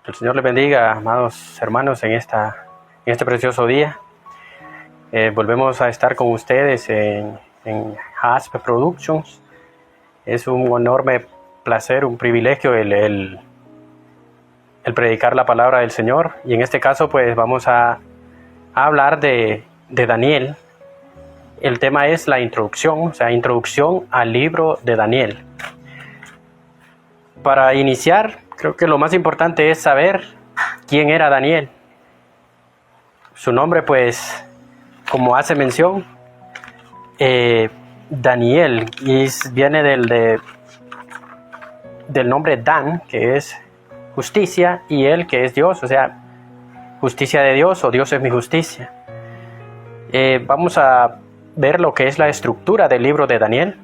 Que el Señor les bendiga, amados hermanos, en este precioso día. Volvemos a estar con ustedes en Hasp Productions. Es un enorme placer, un privilegio el predicar la palabra del Señor. Y en este caso, pues vamos a hablar de Daniel. El tema es la introducción, o sea, introducción al libro de Daniel. Para iniciar, creo que lo más importante es saber quién era Daniel. Su nombre, pues, como hace mención, Daniel, viene del nombre Dan, que es justicia, y él, que es Dios, o sea, justicia de Dios, o Dios es mi justicia. Vamos a ver lo que es la estructura del libro de Daniel,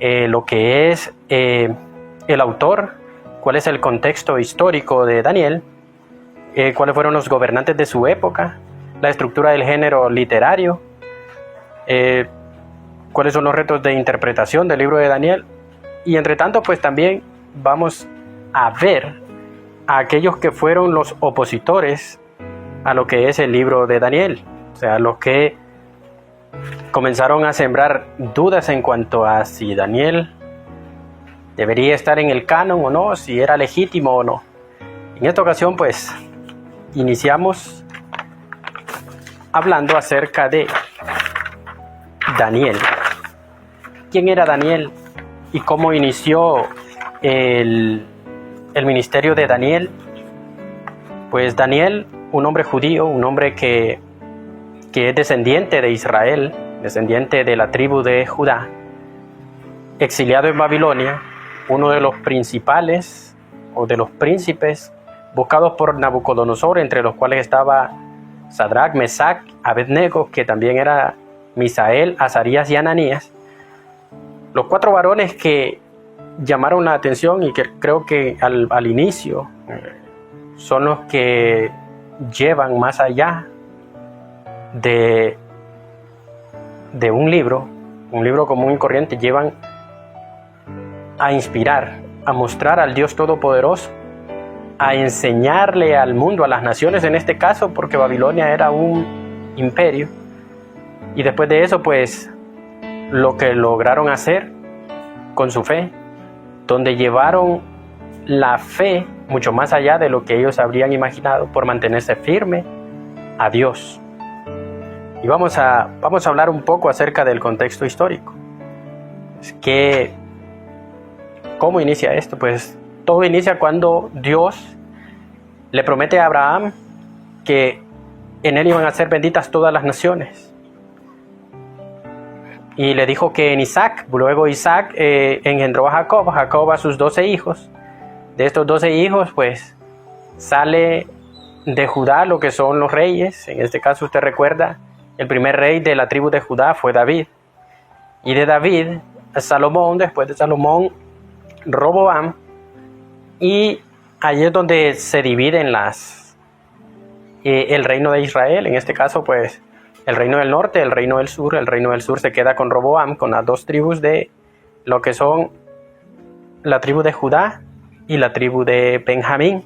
lo que es el autor, cuál es el contexto histórico de Daniel, cuáles fueron los gobernantes de su época, la estructura del género literario, cuáles son los retos de interpretación del libro de Daniel, y entre tanto pues también vamos a ver a aquellos que fueron los opositores a lo que es el libro de Daniel, o sea, los que comenzaron a sembrar dudas en cuanto a si Daniel debería estar en el canon o no, si era legítimo o no. En esta ocasión pues iniciamos hablando acerca de Daniel. ¿Quién era Daniel y cómo inició el ministerio de Daniel? Pues Daniel, un hombre judío, un hombre que es descendiente de Israel, descendiente de la tribu de Judá, exiliado en Babilonia, uno de los principales o de los príncipes buscados por Nabucodonosor, entre los cuales estaba Sadrach, Mesach, Abednego, que también era Misael, Azarías y Ananías. Los 4 varones que llamaron la atención y que creo que al inicio son los que llevan más allá de un libro común y corriente, llevan a inspirar, a mostrar al Dios Todopoderoso, a enseñarle al mundo, a las naciones en este caso, porque Babilonia era un imperio. Y después de eso, pues, lo que lograron hacer con su fe, donde llevaron la fe mucho más allá de lo que ellos habrían imaginado, por mantenerse firme a Dios. Y vamos a hablar un poco acerca del contexto histórico. ¿Cómo inicia esto? Pues todo inicia cuando Dios le promete a Abraham que en él iban a ser benditas todas las naciones. Y le dijo que en Isaac, luego Isaac engendró a Jacob a sus 12 hijos. De estos 12 hijos, pues sale de Judá lo que son los reyes. En este caso usted recuerda, el primer rey de la tribu de Judá fue David. Y de David, Salomón, después de Salomón, Roboam, y allí es donde se dividen el reino de Israel. En este caso, pues, el reino del norte, el reino del sur. El reino del sur se queda con Roboam, con las 2 tribus de lo que son la tribu de Judá y la tribu de Benjamín,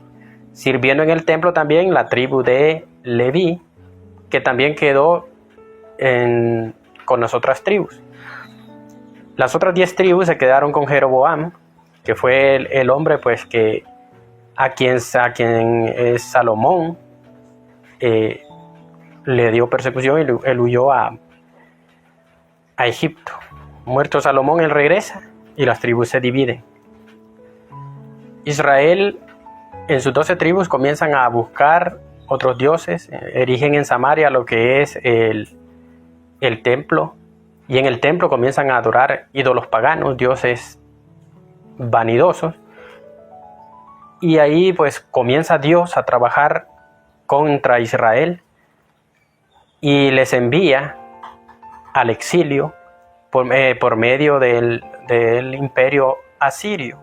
sirviendo en el templo también la tribu de Leví, que también quedó con las otras tribus. Las otras 10 tribus se quedaron con Jeroboam, que fue el hombre pues a quien Salomón le dio persecución y él huyó a Egipto. Muerto Salomón, él regresa y las tribus se dividen. Israel, en sus 12 tribus, comienzan a buscar otros dioses, erigen en Samaria lo que es el templo, y en el templo comienzan a adorar ídolos paganos, dioses vanidosos, y ahí pues comienza Dios a trabajar contra Israel y les envía al exilio por medio del imperio asirio.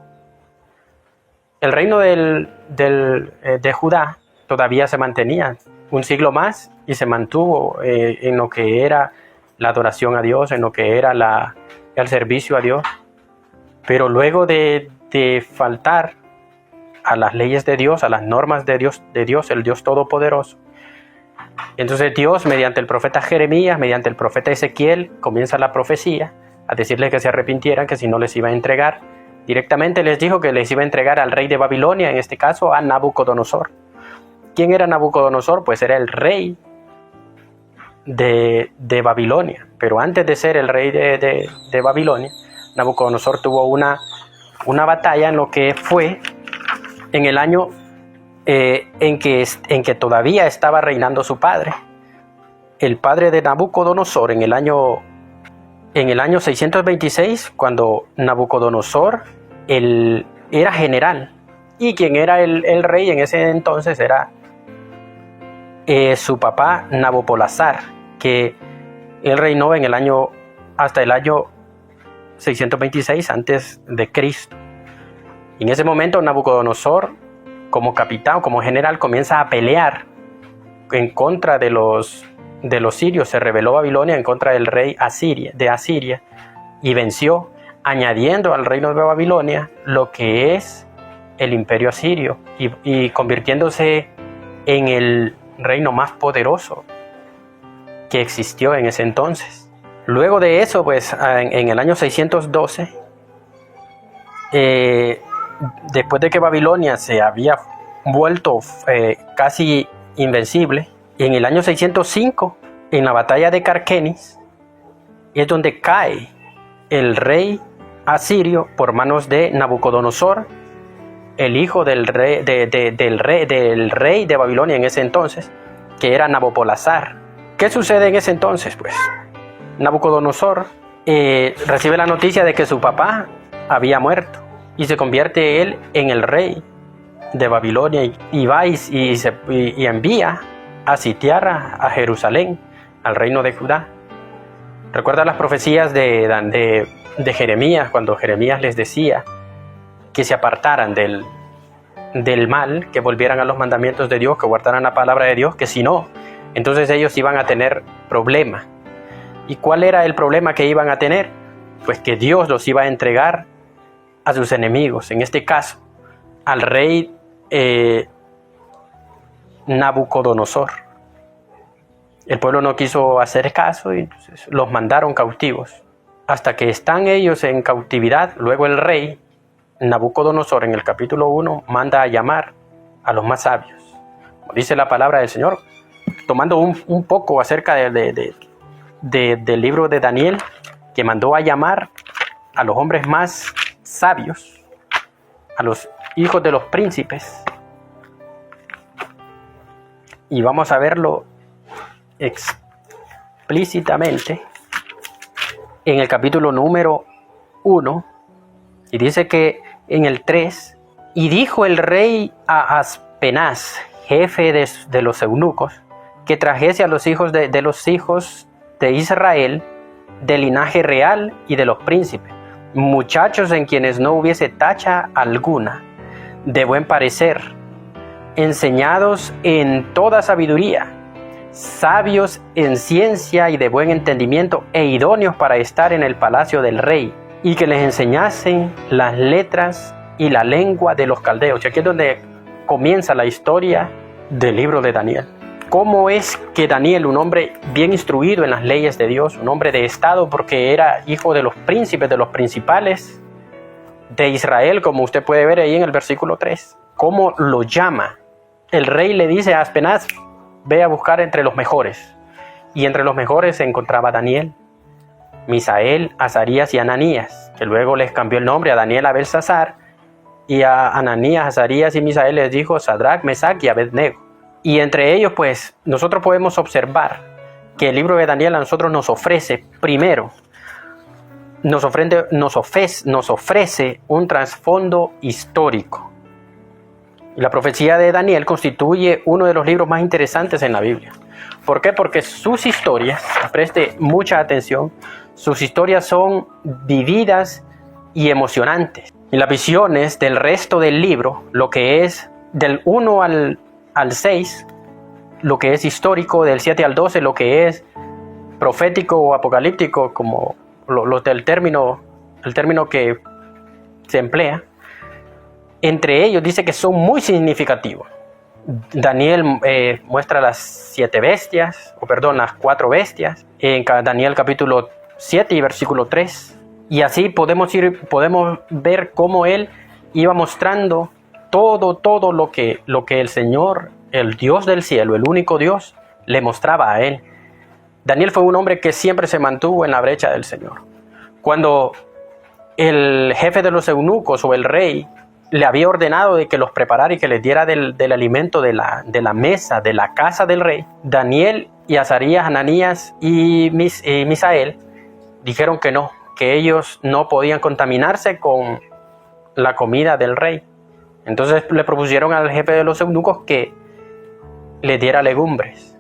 El reino de Judá todavía se mantenía un siglo más y se mantuvo en lo que era la adoración a Dios, en lo que era el servicio a Dios. Pero luego de faltar a las leyes de Dios, a las normas de Dios, el Dios Todopoderoso. Entonces Dios, mediante el profeta Jeremías, mediante el profeta Ezequiel, comienza la profecía a decirles que se arrepintieran, que si no les iba a entregar. Directamente les dijo que les iba a entregar al rey de Babilonia, en este caso a Nabucodonosor. ¿Quién era Nabucodonosor? Pues era el rey de Babilonia. Pero antes de ser el rey de Babilonia, Nabucodonosor tuvo una batalla en lo que fue en el año en que todavía estaba reinando su padre. El padre de Nabucodonosor en el año 626, cuando Nabucodonosor era general, y quien era el rey en ese entonces era su papá Nabopolassar, que él reinó hasta el año 626 antes de Cristo. En ese momento Nabucodonosor, como capitán, como general, comienza a pelear en contra de los sirios. Se rebeló Babilonia en contra del rey de Asiria y venció, añadiendo al reino de Babilonia lo que es el imperio asirio y convirtiéndose en el reino más poderoso que existió en ese entonces. Luego de eso, pues en el año 612, después de que Babilonia se había vuelto casi invencible, en el año 605, en la batalla de Carquemis, es donde cae el rey asirio por manos de Nabucodonosor, el hijo del rey de Babilonia en ese entonces, que era Nabopolassar. ¿Qué sucede en ese entonces? Pues Nabucodonosor recibe la noticia de que su papá había muerto y se convierte él en el rey de Babilonia y va y envía a sitiar a Jerusalén, al reino de Judá. Recuerda las profecías de Jeremías, cuando Jeremías les decía que se apartaran del mal, que volvieran a los mandamientos de Dios, que guardaran la palabra de Dios, que si no, entonces ellos iban a tener problemas. ¿Y cuál era el problema que iban a tener? Pues que Dios los iba a entregar a sus enemigos, en este caso al rey Nabucodonosor. El pueblo no quiso hacer caso y entonces los mandaron cautivos. Hasta que están ellos en cautividad, luego el rey Nabucodonosor en el capítulo 1 manda a llamar a los más sabios. Como dice la palabra del Señor, tomando un poco acerca del libro de Daniel, que mandó a llamar a los hombres más sabios, a los hijos de los príncipes. Y vamos a verlo explícitamente en el capítulo número 1, y dice que en el 3, y dijo el rey a Aspenaz, jefe de los eunucos, que trajese a los hijos de los hijos de Israel, del linaje real y de los príncipes, muchachos en quienes no hubiese tacha alguna, de buen parecer, enseñados en toda sabiduría, sabios en ciencia y de buen entendimiento, e idóneos para estar en el palacio del rey, y que les enseñasen las letras y la lengua de los caldeos. Y aquí es donde comienza la historia del libro de Daniel. ¿Cómo es que Daniel, un hombre bien instruido en las leyes de Dios, un hombre de estado porque era hijo de los príncipes, de los principales de Israel, como usted puede ver ahí en el versículo 3, cómo lo llama? El rey le dice a Aspenaz, ve a buscar entre los mejores. Y entre los mejores se encontraba Daniel, Misael, Azarías y Ananías, que luego les cambió el nombre a Daniel a Belsasar, y a Ananías, Azarías y Misael les dijo Sadrach, Mesach y Abednego. Y entre ellos, pues, nosotros podemos observar que el libro de Daniel a nosotros nos ofrece, primero, nos ofrece un trasfondo histórico. Y la profecía de Daniel constituye uno de los libros más interesantes en la Biblia. ¿Por qué? Porque sus historias, preste mucha atención, sus historias son vividas y emocionantes. Y las visiones del resto del libro, lo que es del 1 al 6, lo que es histórico, del 7 al 12, lo que es profético o apocalíptico, como el término que se emplea, Entre ellos dice que son muy significativos. Daniel muestra las 4 bestias, en Daniel capítulo 7 y versículo 3. Y así podemos ver cómo él iba mostrando todo lo que el Señor, el Dios del cielo, el único Dios, le mostraba a él. Daniel fue un hombre que siempre se mantuvo en la brecha del Señor. Cuando el jefe de los eunucos o el rey le había ordenado de que los preparara y que les diera del alimento de la mesa de la casa del rey, Daniel y Azarías, Ananías y Misael dijeron que no, que ellos no podían contaminarse con la comida del rey. Entonces le propusieron al jefe de los eunucos que le diera legumbres.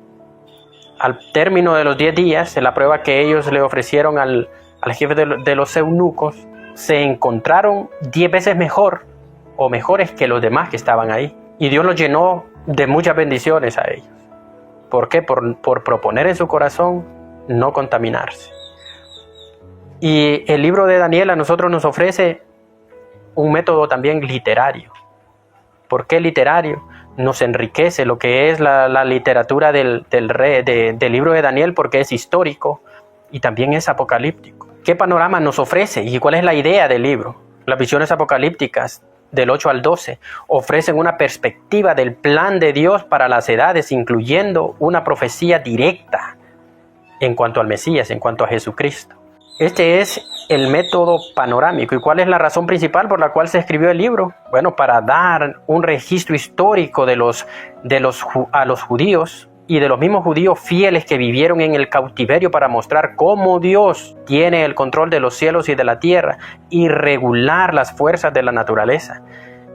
Al término de los 10 días, en la prueba que ellos le ofrecieron al jefe de los eunucos, se encontraron 10 veces mejor o mejores que los demás que estaban ahí. Y Dios los llenó de muchas bendiciones a ellos. ¿Por qué? Por proponer en su corazón no contaminarse. Y el libro de Daniel a nosotros nos ofrece un método también literario. ¿Por qué literario? Nos enriquece lo que es la literatura del libro de Daniel, porque es histórico y también es apocalíptico. ¿Qué panorama nos ofrece y cuál es la idea del libro? Las visiones apocalípticas del 8 al 12 ofrecen una perspectiva del plan de Dios para las edades, incluyendo una profecía directa en cuanto al Mesías, en cuanto a Jesucristo. Este es el método panorámico. ¿Y cuál es la razón principal por la cual se escribió el libro? Bueno, para dar un registro histórico a los judíos y de los mismos judíos fieles que vivieron en el cautiverio, para mostrar cómo Dios tiene el control de los cielos y de la tierra y regular las fuerzas de la naturaleza,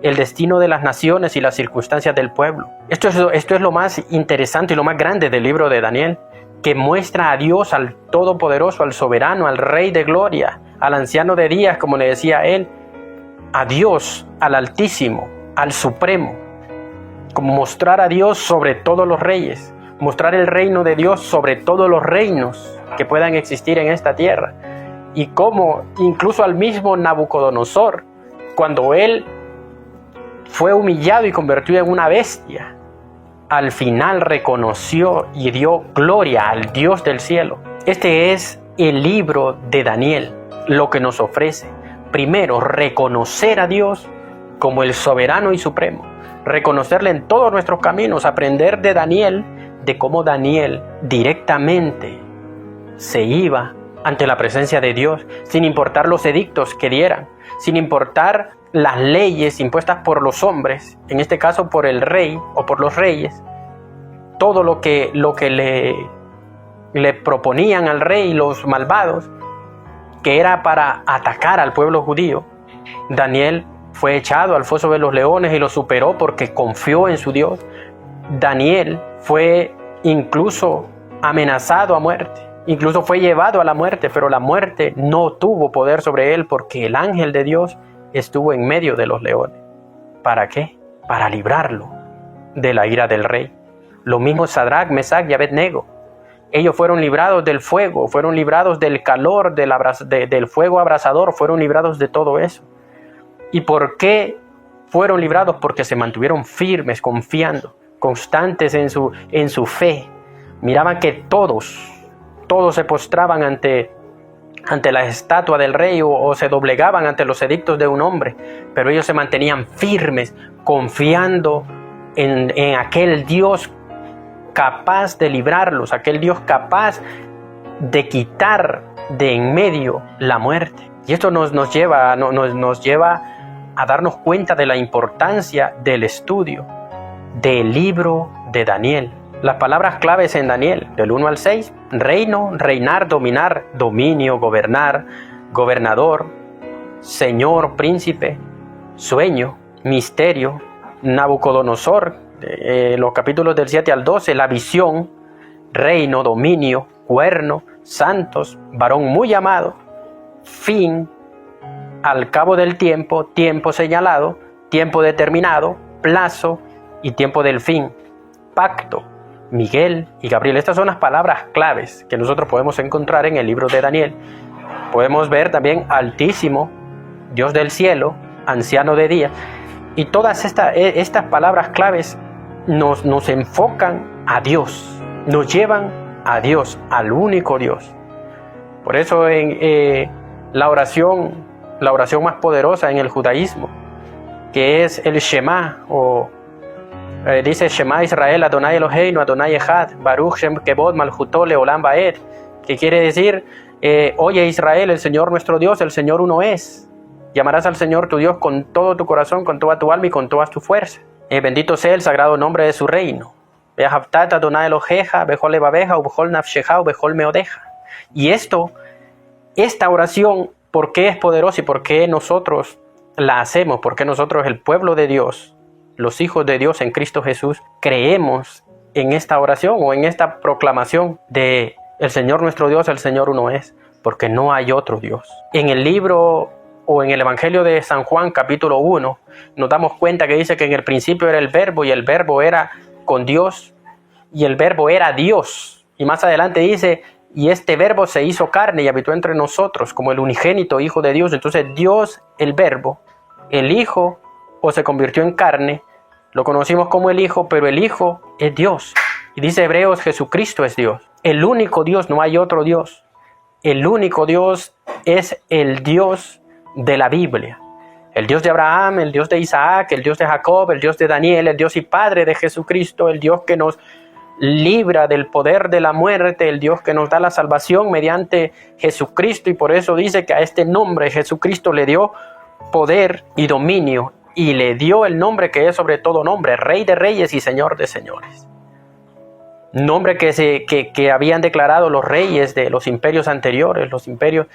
el destino de las naciones y las circunstancias del pueblo. Esto es lo más interesante y lo más grande del libro de Daniel, que muestra a Dios, al Todopoderoso, al Soberano, al Rey de Gloria, al Anciano de Días, como le decía él, a Dios, al Altísimo, al Supremo, como mostrar a Dios sobre todos los reyes, mostrar el reino de Dios sobre todos los reinos que puedan existir en esta tierra, y cómo incluso al mismo Nabucodonosor, cuando él fue humillado y convertido en una bestia, al final reconoció y dio gloria al Dios del cielo. Este es el libro de Daniel, lo que nos ofrece. Primero, reconocer a Dios como el soberano y supremo, reconocerle en todos nuestros caminos, aprender de Daniel, de cómo Daniel directamente se iba ante la presencia de Dios, sin importar los edictos que dieran, sin importar las leyes impuestas por los hombres, en este caso por el rey o por los reyes. Todo lo que le proponían al rey los malvados, que era para atacar al pueblo judío, Daniel fue echado al foso de los leones y lo superó porque confió en su Dios. Daniel fue incluso amenazado a muerte, incluso fue llevado a la muerte, pero la muerte no tuvo poder sobre él porque el ángel de Dios estuvo en medio de los leones. ¿Para qué? Para librarlo de la ira del rey. Lo mismo Sadrach, Mesach y Abednego. Ellos fueron librados del fuego, fueron librados del calor, del fuego abrasador, fueron librados de todo eso. ¿Y por qué fueron librados? Porque se mantuvieron firmes, confiando, constantes en su fe. Miraban que todos se postraban ante la estatua del rey o se doblegaban ante los edictos de un hombre, pero ellos se mantenían firmes, confiando en aquel Dios capaz de librarlos, aquel Dios capaz de quitar de en medio la muerte. Y esto nos lleva a darnos cuenta de la importancia del estudio del libro de Daniel. Las palabras claves en Daniel, del 1 al 6, reino, reinar, dominar, dominio, gobernar, gobernador, señor, príncipe, sueño, misterio, Nabucodonosor, los capítulos del 7 al 12, la visión, reino, dominio, cuerno, santos, varón muy amado, fin, al cabo del tiempo, tiempo señalado, tiempo determinado, plazo y tiempo del fin, pacto, Miguel y Gabriel. Estas son las palabras claves que nosotros podemos encontrar en el libro de Daniel. Podemos ver también Altísimo, Dios del cielo, Anciano de Días. Y todas estas palabras claves nos enfocan a Dios, nos llevan a Dios, al único Dios. Por eso en la oración más poderosa en el judaísmo, que es el Shema, o dice Shema Israel, Adonai Eloheinu, Adonai Echad, Baruch Shem Kevod Malchuto Leolam Vaed, que quiere decir, oye Israel, el Señor nuestro Dios, el Señor uno es. Llamarás al Señor tu Dios con todo tu corazón, con toda tu alma y con toda tu fuerza. Bendito sea el sagrado nombre de su reino. Behavtat Adonai Eloheja, Bechol levabeja, Ubechol nafsheja, Ubechol meodeja. Y esta oración, ¿por qué es poderosa y por qué nosotros la hacemos? ¿Por qué nosotros, el pueblo de Dios, los hijos de Dios en Cristo Jesús, creemos en esta oración o en esta proclamación de el Señor nuestro Dios, el Señor uno es? Porque no hay otro Dios. En el libro o en el Evangelio de San Juan, capítulo 1, nos damos cuenta que dice que en el principio era el Verbo y el Verbo era con Dios y el Verbo era Dios. Y más adelante dice, y este Verbo se hizo carne y habitó entre nosotros como el unigénito Hijo de Dios. Entonces Dios, el Verbo, el Hijo, o se convirtió en carne, lo conocimos como el Hijo, pero el Hijo es Dios. Y dice Hebreos, Jesucristo es Dios. El único Dios, no hay otro Dios. El único Dios es el Dios de la Biblia. El Dios de Abraham, el Dios de Isaac, el Dios de Jacob, el Dios de Daniel, el Dios y Padre de Jesucristo, el Dios que nos libra del poder de la muerte, el Dios que nos da la salvación mediante Jesucristo, y por eso dice que a este nombre Jesucristo le dio poder y dominio y le dio el nombre que es sobre todo nombre, Rey de Reyes y Señor de Señores. Nombre que habían declarado los reyes de los imperios anteriores, los imperios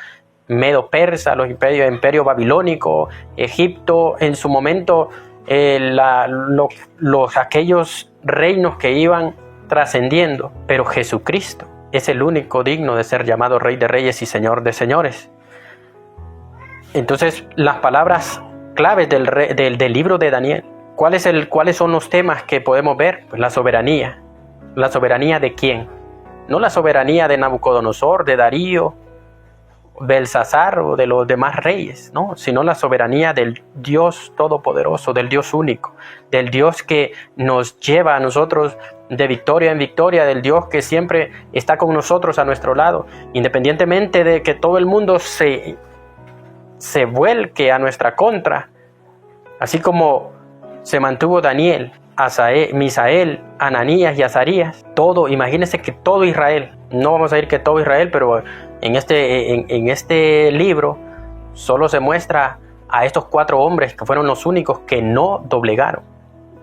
medo-persa, los imperio babilónico, Egipto, en su momento aquellos reinos que iban trascendiendo, pero Jesucristo es el único digno de ser llamado Rey de Reyes y Señor de Señores. Entonces, las palabras claves del libro de Daniel, ¿cuáles son los temas que podemos ver? Pues la soberanía. ¿La soberanía de quién? No la soberanía de Nabucodonosor, de Darío, Belsasar o de los demás reyes, no, sino la soberanía del Dios todopoderoso, del Dios único, del Dios que nos lleva a nosotros de victoria en victoria, del Dios que siempre está con nosotros a nuestro lado, independientemente de que todo el mundo se vuelque a nuestra contra, así como se mantuvo Daniel, Misael, Ananías y Azarías, imagínense que todo Israel, no vamos a decir que todo Israel, pero en este libro solo se muestra a estos 4 hombres que fueron los únicos que no doblegaron,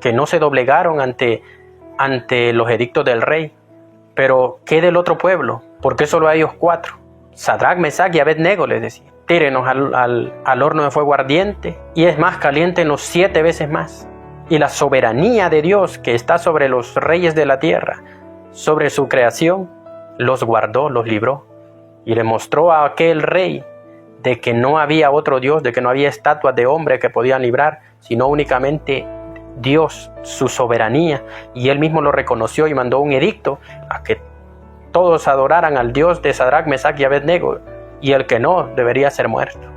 que no se doblegaron ante los edictos del rey. Pero ¿qué del otro pueblo? ¿Por qué solo a ellos 4? Sadrac, Mesac y Abed-Nego les decía, tírenos al horno de fuego ardiente, y es más, caliéntenos 7 veces más. Y la soberanía de Dios que está sobre los reyes de la tierra, sobre su creación, los guardó, los libró. Y le mostró a aquel rey de que no había otro Dios, de que no había estatuas de hombre que podían librar, sino únicamente Dios, su soberanía. Y él mismo lo reconoció y mandó un edicto a que todos adoraran al Dios de Sadrac, Mesac y Abed-Nego, y el que no debería ser muerto.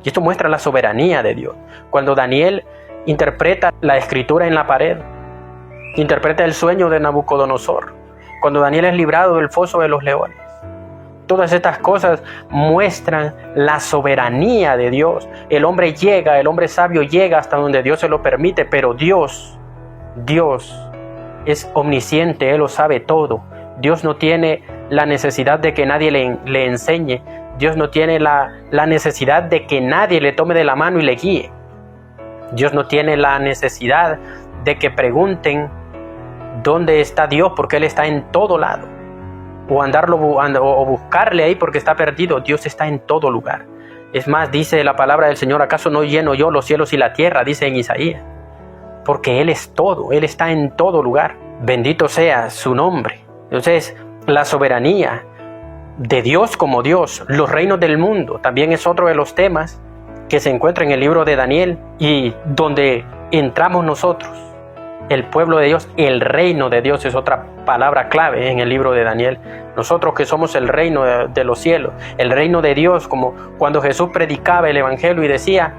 Y esto muestra la soberanía de Dios. Cuando Daniel interpreta la escritura en la pared, interpreta el sueño de Nabucodonosor, cuando Daniel es librado del foso de los leones, todas estas cosas muestran la soberanía de Dios. El hombre sabio llega hasta donde Dios se lo permite, pero Dios es omnisciente, Él lo sabe todo. Dios no tiene la necesidad de que nadie le enseñe. Dios no tiene la necesidad de que nadie le tome de la mano y le guíe. Dios no tiene la necesidad de que pregunten dónde está Dios, porque Él está en todo lado. O buscarle ahí porque está perdido. Dios está en todo lugar. Es más, dice la palabra del Señor, ¿acaso no lleno yo los cielos y la tierra? Dice en Isaías. Porque Él es todo, Él está en todo lugar. Bendito sea su nombre. Entonces, la soberanía de Dios como Dios, los reinos del mundo, también es otro de los temas que se encuentra en el libro de Daniel y donde entramos nosotros, el pueblo de Dios. El reino de Dios es otra palabra clave en el libro de Daniel. Nosotros que somos el reino de los cielos, el reino de Dios, como cuando Jesús predicaba el evangelio y decía,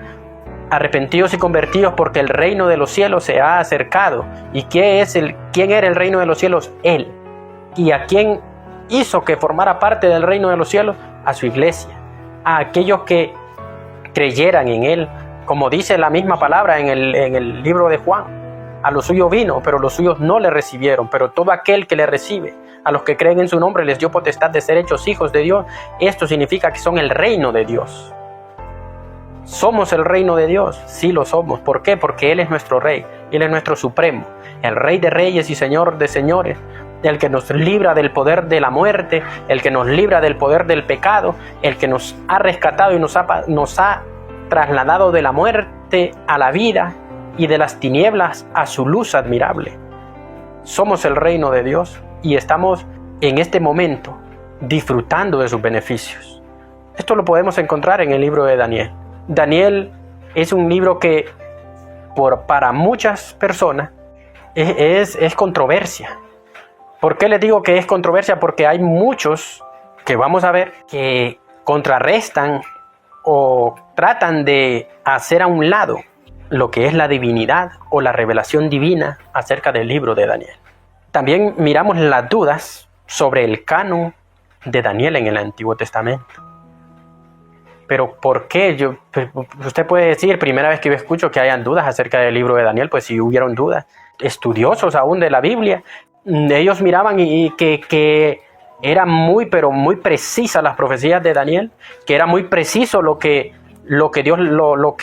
arrepentidos y convertidos porque el reino de los cielos se ha acercado. ¿Y quién era el reino de los cielos? Él. ¿Y a quién hizo que formara parte del reino de los cielos? A su iglesia, a aquellos que creyeran en Él, como dice la misma palabra en el libro de Juan. A los suyos vino, pero los suyos no le recibieron, pero todo aquel que le recibe, a los que creen en su nombre, les dio potestad de ser hechos hijos de Dios. Esto significa que son el reino de Dios. ¿Somos el reino de Dios? Sí lo somos. ¿Por qué? Porque Él es nuestro Rey, Él es nuestro Supremo, el Rey de reyes y Señor de señores, el que nos libra del poder de la muerte, el que nos libra del poder del pecado, el que nos ha rescatado y nos ha trasladado de la muerte a la vida y de las tinieblas a su luz admirable. Somos el reino de Dios y estamos en este momento disfrutando de sus beneficios. Esto lo podemos encontrar en el libro de Daniel. Daniel es un libro que para muchas personas es controversia. ¿Por qué les digo que es controversia? Porque hay muchos que vamos a ver que contrarrestan o tratan de hacer a un lado lo que es la divinidad o la revelación divina acerca del libro de Daniel. También miramos las dudas sobre el canon de Daniel en el Antiguo Testamento. Pero ¿por qué? Usted puede decir, primera vez que yo escucho que hayan dudas acerca del libro de Daniel, pues si hubieron dudas, estudiosos aún de la Biblia, ellos miraban y que eran pero muy precisas las profecías de Daniel, que era muy preciso lo que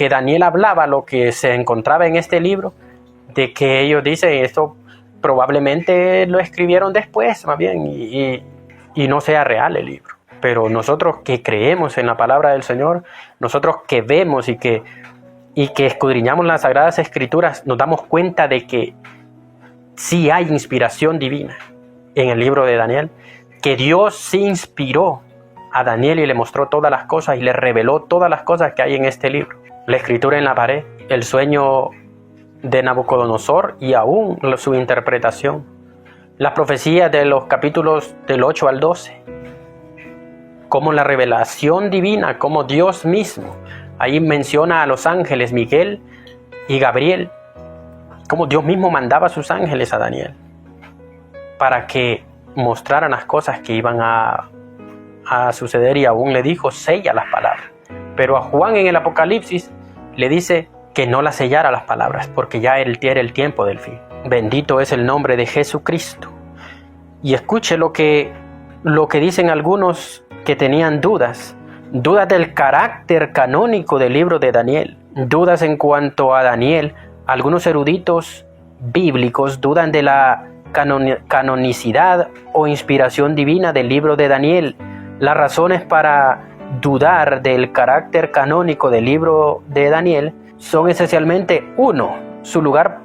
Daniel hablaba, lo que se encontraba en este libro, de que ellos dicen esto probablemente lo escribieron después, más bien, y no sea real el libro. Pero nosotros que creemos en la palabra del Señor, nosotros que vemos y que escudriñamos las Sagradas Escrituras, nos damos cuenta de que sí hay inspiración divina en el libro de Daniel, que Dios sí inspiró a Daniel y le mostró todas las cosas y le reveló todas las cosas que hay en este libro. La escritura en la pared, el sueño de Nabucodonosor y aún su interpretación. Las profecías de los capítulos del 8 al 12. Como la revelación divina, como Dios mismo. Ahí menciona a los ángeles Miguel y Gabriel. Como Dios mismo mandaba a sus ángeles a Daniel para que mostraran las cosas que iban a suceder, y aún le dijo, sella las palabras. Pero a Juan en el Apocalipsis le dice que no las sellara las palabras, porque ya era el tiempo del fin. Bendito es el nombre de Jesucristo. Y escuche lo que dicen algunos que tenían dudas del carácter canónico del libro de Daniel, dudas en cuanto a Daniel. Algunos eruditos bíblicos dudan de la canonicidad o inspiración divina del libro de Daniel. Las razones para dudar del carácter canónico del libro de Daniel son esencialmente: 1, su lugar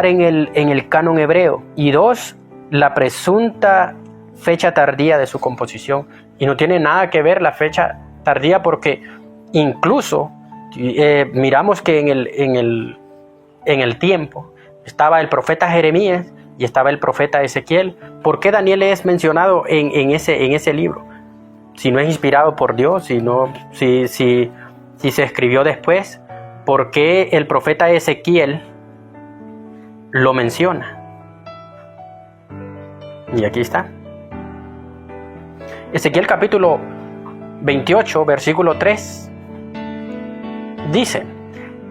en el canon hebreo, y 2, la presunta fecha tardía de su composición. Y no tiene nada que ver la fecha tardía, porque incluso miramos que en el tiempo estaba el profeta Jeremías y estaba el profeta Ezequiel. ¿Por qué Daniel es mencionado en ese libro? Si no es inspirado por Dios, si se escribió después, ¿por qué el profeta Ezequiel lo menciona? Y aquí está. Ezequiel capítulo 28, versículo 3. Dice: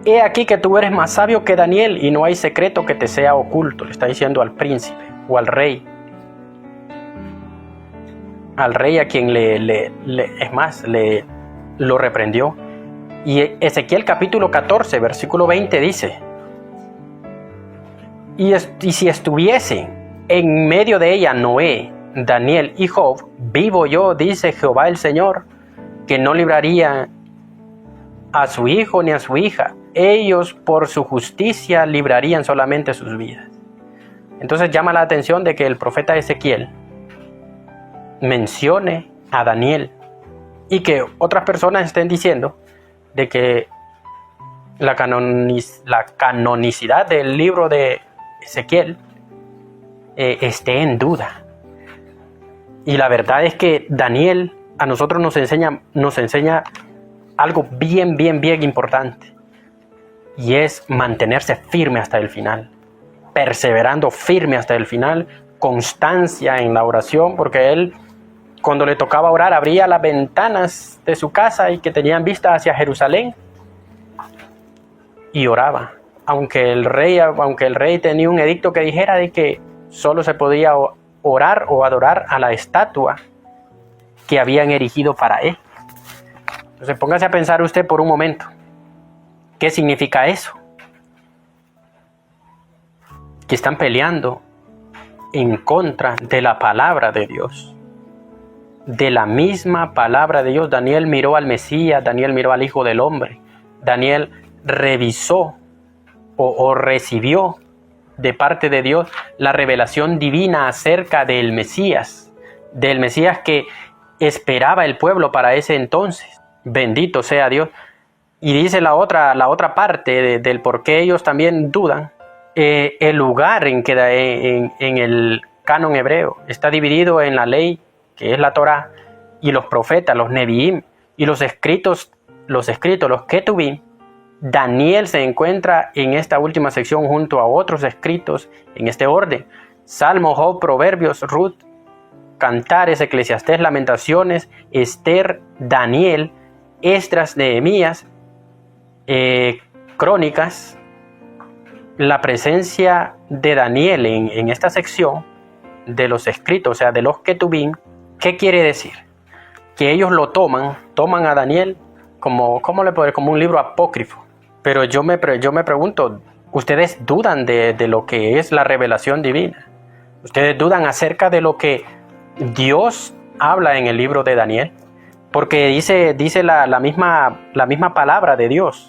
he aquí que tú eres más sabio que Daniel, y no hay secreto que te sea oculto. Le está diciendo al príncipe o al rey. Al rey a quien lo reprendió. Y Ezequiel capítulo 14, versículo 20 dice: y si estuviese en medio de ella Noé, Daniel y Job, vivo yo, dice Jehová el Señor, que no libraría a su hijo ni a su hija. Ellos por su justicia librarían solamente sus vidas. Entonces llama la atención de que el profeta Ezequiel mencione a Daniel, y que otras personas estén diciendo de que la canonicidad del libro de Ezequiel esté en duda. Y la verdad es que Daniel a nosotros nos enseña algo bien importante. y es mantenerse firme hasta el final, perseverando firme hasta el final, constancia en la oración, porque él, cuando le tocaba orar, abría las ventanas de su casa y que tenían vista hacia Jerusalén y oraba, aunque el rey tenía un edicto que dijera de que solo se podía orar o adorar a la estatua que habían erigido para él. Entonces póngase a pensar usted por un momento, ¿qué significa eso? Que están peleando en contra de la palabra de Dios, de la misma palabra de Dios. Daniel miró al Mesías, Daniel miró al Hijo del Hombre, Daniel revisó o recibió de parte de Dios la revelación divina acerca del Mesías que esperaba el pueblo para ese entonces. Bendito sea Dios. Y dice la otra parte del por qué ellos también dudan. El lugar en el canon hebreo está dividido en la ley, que es la Torá, y los profetas, los Neviim, y los escritos, los Ketubim. Daniel se encuentra en esta última sección junto a otros escritos en este orden: Salmo, Job, Proverbios, Ruth, Cantares, Eclesiastés, Lamentaciones, Esther, Daniel, Esdras, Nehemías, Crónicas. La presencia de Daniel en esta sección de los escritos, o sea, de los Ketubim, ¿qué quiere decir? Que ellos lo toman a Daniel como un libro apócrifo. Pero yo me pregunto, ¿ustedes dudan de lo que es la revelación divina? ¿Ustedes dudan acerca de lo que Dios habla en el libro de Daniel? Porque dice la misma palabra de Dios,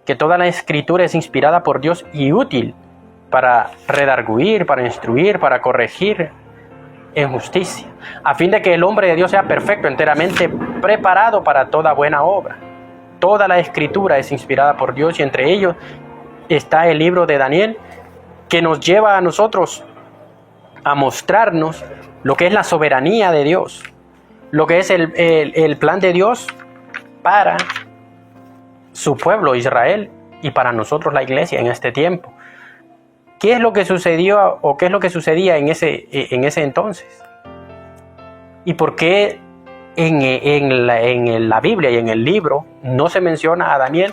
que toda la escritura es inspirada por Dios y útil para redarguir, para instruir, para corregir en justicia, a fin de que el hombre de Dios sea perfecto, enteramente preparado para toda buena obra. Toda la escritura es inspirada por Dios, y entre ellos está el libro de Daniel, que nos lleva a nosotros a mostrarnos lo que es la soberanía de Dios, lo que es el plan de Dios para su pueblo Israel y para nosotros la iglesia en este tiempo. ¿Qué es lo que sucedió o qué es lo que sucedía en ese entonces? ¿Y por qué en la Biblia y en el libro no se menciona a Daniel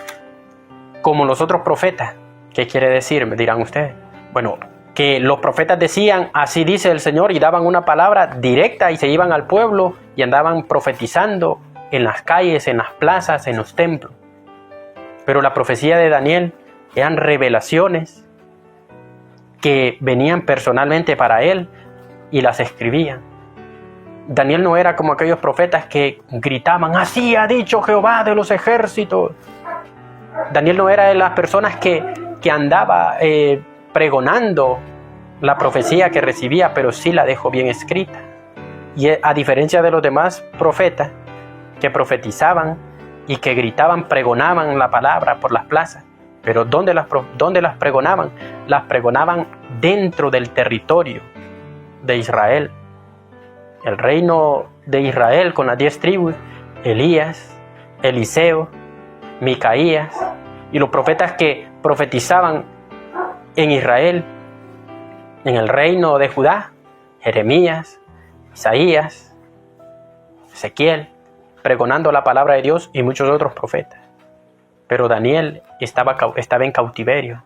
como los otros profetas? ¿Qué quiere decir? Me dirán ustedes. Bueno, que los profetas decían, así dice el Señor, y daban una palabra directa y se iban al pueblo y andaban profetizando en las calles, en las plazas, en los templos. Pero la profecía de Daniel eran revelaciones que venían personalmente para él y las escribían. Daniel no era como aquellos profetas que gritaban, así ha dicho Jehová de los ejércitos. Daniel no era de las personas que andaba pregonando la profecía que recibía, pero sí la dejó bien escrita. Y a diferencia de los demás profetas que profetizaban y que gritaban, pregonaban la palabra por las plazas, pero ¿dónde las pregonaban? Las pregonaban dentro del territorio de Israel. El reino de Israel con las 10 tribus, Elías, Eliseo, Micaías, y los profetas que profetizaban en Israel, en el reino de Judá, Jeremías, Isaías, Ezequiel, pregonando la palabra de Dios, y muchos otros profetas. Pero Daniel estaba en cautiverio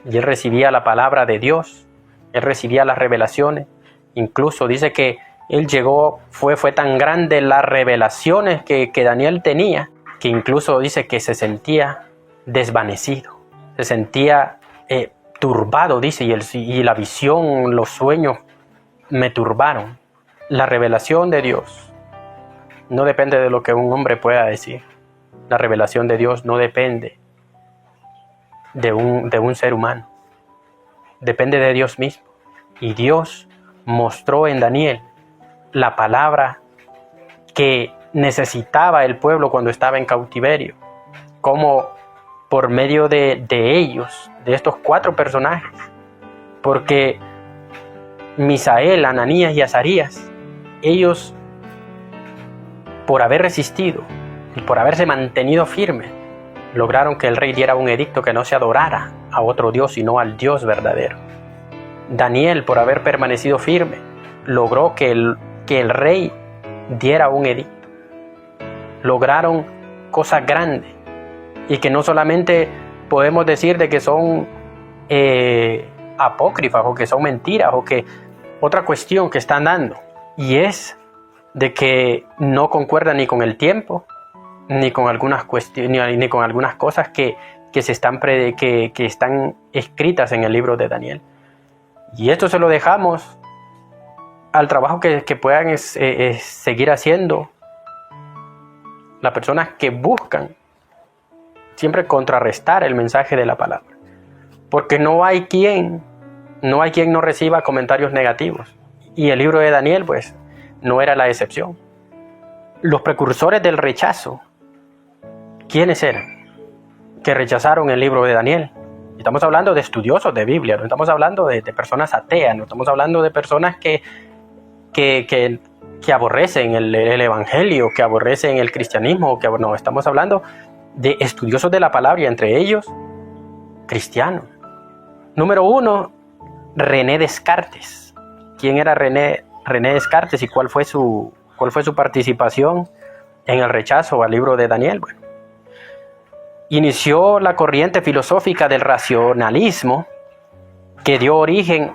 y él recibía la palabra de Dios, él recibía las revelaciones. Incluso dice que él fue tan grande las revelaciones que Daniel tenía, que incluso dice que se sentía desvanecido, se sentía turbado, dice, y la visión, los sueños me turbaron. La revelación de Dios no depende de lo que un hombre pueda decir. La revelación de Dios no depende de un ser humano. Depende de Dios mismo. Y Dios mostró en Daniel la palabra que necesitaba el pueblo cuando estaba en cautiverio. Como por medio de ellos, de estos 4 personajes. Porque Misael, Ananías y Azarías, ellos, por haber resistido y por haberse mantenido firmes, Lograron que el rey diera un edicto que no se adorara a otro Dios, sino al Dios verdadero. Daniel, por haber permanecido firme, logró que el rey diera un edicto. Lograron cosas grandes y que no solamente podemos decir de que son apócrifas o que son mentiras o que otra cuestión que están dando, y es de que no concuerda ni con el tiempo ni con algunas cuestiones ni con algunas cosas que están escritas en el libro de Daniel. Y esto se lo dejamos al trabajo que puedan seguir haciendo las personas que buscan siempre contrarrestar el mensaje de la palabra, porque no hay quien no reciba comentarios negativos, y el libro de Daniel pues no era la excepción. Los precursores del rechazo, ¿quiénes eran? Que rechazaron el libro de Daniel. Estamos hablando de estudiosos de Biblia, no estamos hablando de personas ateas, no estamos hablando de personas que aborrecen el evangelio, que aborrecen el cristianismo, no, estamos hablando de estudiosos de la palabra, y entre ellos cristianos. Número 1, René Descartes. ¿Quién era René Descartes y cuál fue su participación en el rechazo al libro de Daniel? Bueno, inició la corriente filosófica del racionalismo, que dio origen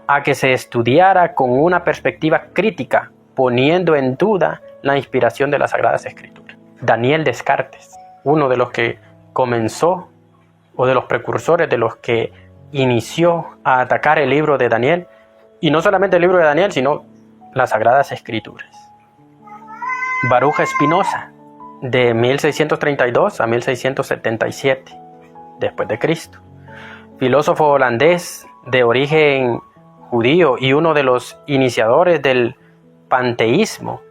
a que se estudiara con una perspectiva crítica, poniendo en duda la inspiración de las Sagradas Escrituras. Daniel Descartes, uno de los que comenzó, o de los precursores, de los que inició a atacar el libro de Daniel, y no solamente el libro de Daniel, sino las Sagradas Escrituras. Baruch Spinoza, de 1632 a 1677 después de Cristo, filósofo holandés de origen judío y uno de los iniciadores del panteísmo,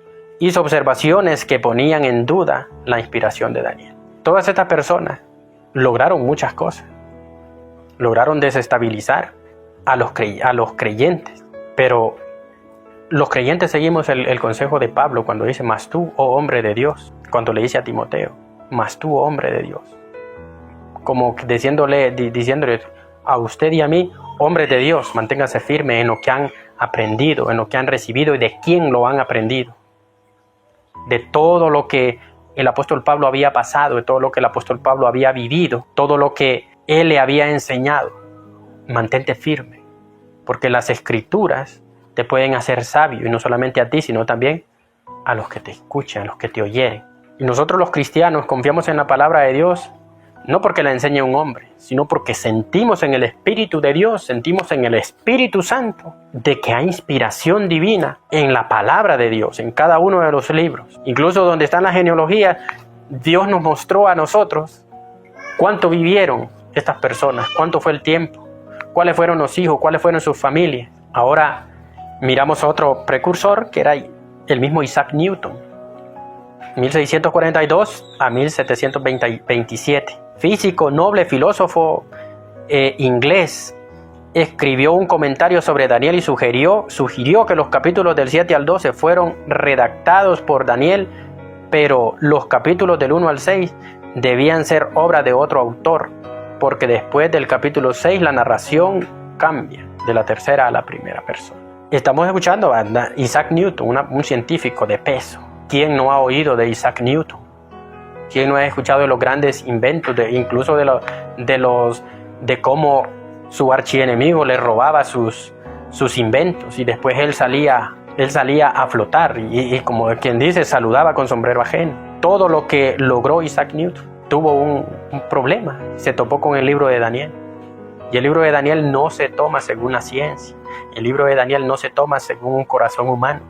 hizo observaciones que ponían en duda la inspiración de Daniel. Todas estas personas lograron muchas cosas, lograron desestabilizar a los creyentes, pero los creyentes seguimos el consejo de Pablo cuando dice: mas tú, oh hombre de Dios, cuando le dice a Timoteo, mas tú, oh hombre de Dios, como diciéndole a usted y a mí, hombres de Dios, manténganse firmes en lo que han aprendido, en lo que han recibido y de quién lo han aprendido, de todo lo que el apóstol Pablo había pasado, de todo lo que el apóstol Pablo había vivido, todo lo que él le había enseñado. Mantente firme, porque las escrituras te pueden hacer sabio, y no solamente a ti, sino también a los que te escuchan, a los que te oyeren. Y nosotros los cristianos confiamos en la palabra de Dios, no porque la enseñe un hombre, sino porque sentimos en el Espíritu de Dios, sentimos en el Espíritu Santo, de que hay inspiración divina en la palabra de Dios, en cada uno de los libros. Incluso donde están las genealogías, Dios nos mostró a nosotros cuánto vivieron estas personas, cuánto fue el tiempo, cuáles fueron los hijos, cuáles fueron sus familias. Ahora miramos a otro precursor, que era el mismo Isaac Newton, 1642 a 1727. Físico, noble, filósofo inglés, escribió un comentario sobre Daniel y sugirió que los capítulos del 7 al 12 fueron redactados por Daniel, pero los capítulos del 1 al 6 debían ser obra de otro autor, porque después del capítulo 6 la narración cambia de la tercera a la primera persona. Estamos escuchando a Isaac Newton, un científico de peso. ¿Quién no ha oído de Isaac Newton? ¿Quién no ha escuchado de los grandes inventos, incluso de cómo su archienemigo le robaba sus inventos, y después él salía a flotar y como quien dice, saludaba con sombrero ajeno? Todo lo que logró Isaac Newton tuvo un problema, se topó con el libro de Daniel. Y el libro de Daniel no se toma según la ciencia, el libro de Daniel no se toma según un corazón humano.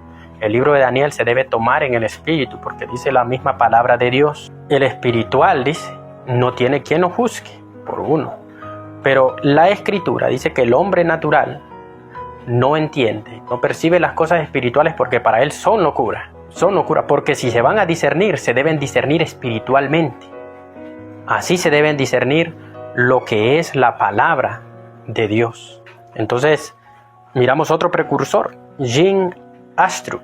El libro de Daniel se debe tomar en el espíritu, porque dice la misma palabra de Dios. El espiritual, dice, no tiene quien lo juzgue por uno. Pero la escritura dice que el hombre natural no entiende, no percibe las cosas espirituales, porque para él son locura, porque si se van a discernir, se deben discernir espiritualmente. Así se deben discernir lo que es la palabra de Dios. Entonces, miramos otro precursor, Jean Astruc,